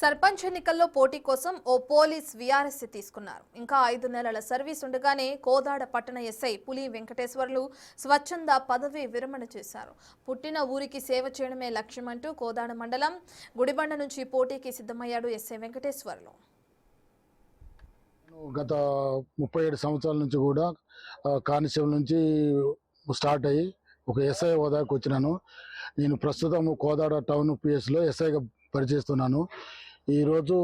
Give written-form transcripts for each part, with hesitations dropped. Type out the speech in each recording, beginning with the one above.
సర్పంచ్ ఎన్నికల్లో పోటీ కోసం ఓ పోలీస్ వీఆర్ఎస్ తీసుకున్నారు. ఇంకా 5 నెలల సర్వీస్ ఉండగానే కోదాడ పట్టణ ఎస్ఐ పులి వెంకటేశ్వర్లు స్వచ్ఛంద పదవి విరమణ చేశారు. పుట్టిన ఊరికి సేవ చేయడమే లక్ష్యమంటూ కోదాడ మండలం గుడిబండ నుంచి పోటీకి సిద్ధమయ్యాడు ఎస్ఐ వెంకటేశ్వర్లు. గత 37 సంవత్సరాల నుంచి కూడా కానిస్టేబుల్ నుంచి స్టార్ట్ అయ్యి ఒక ఎస్ఐ హోదాకి వచ్చినాను. నేను ప్రస్తుతం కోదాడ టౌన్ పిఎస్లో ఎస్ఐగా పనిచేస్తున్నాను. ఈరోజు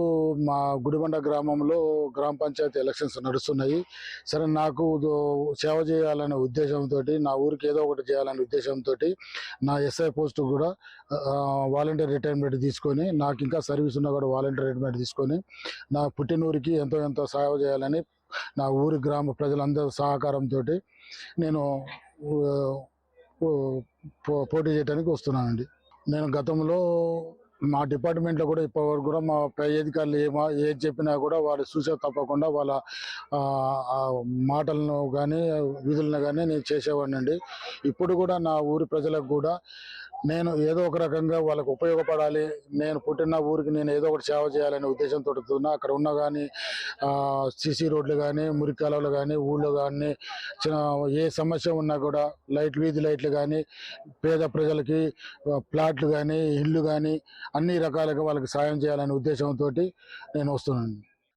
మా గుడిబండ గ్రామంలో గ్రామ పంచాయతీ ఎలక్షన్స్ నడుస్తున్నాయి. సరే, నాకు సేవ చేయాలనే ఉద్దేశంతో, నా ఊరికి ఏదో ఒకటి చేయాలనే ఉద్దేశంతో నా ఎస్ఐ పోస్టు కూడా వాలంటీర్ రిటైర్మెంట్ తీసుకొని, నాకు ఇంకా సర్వీస్ ఉన్నా కూడా వాలంటీర్ రిటైర్మెంట్ తీసుకొని నా పుట్టినూరికి ఎంతో సేవ చేయాలని నా ఊరి గ్రామ ప్రజలందరి సహకారంతో నేను పోటీ చేయడానికి వస్తున్నానండి. నేను గతంలో మా డిపార్ట్మెంట్లో కూడా ఇప్పటివరకు కూడా మా పై అధికారులు ఏది చెప్పినా కూడా వాళ్ళు చూసే తప్పకుండా వాళ్ళ మాటలను కానీ విధులను కానీ నేను చేసేవాడిని అండి. ఇప్పుడు కూడా నా ఊరి ప్రజలకు కూడా నేను ఏదో ఒక రకంగా వాళ్ళకు ఉపయోగపడాలి, నేను పుట్టిన ఊరికి నేను ఏదో ఒకటి సేవ చేయాలనే ఉద్దేశంతో అక్కడ ఉన్న కానీ సిసి రోడ్లు కానీ, మురికి కాలువలు కానీ, ఊళ్ళో కానీ ఏ సమస్య ఉన్నా కూడా వీధి లైట్లు కానీ, పేద ప్రజలకి ప్లాట్లు కానీ, ఇళ్ళు కానీ అన్ని రకాలుగా వాళ్ళకి సాయం చేయాలనే ఉద్దేశంతో నేను వస్తున్నాను.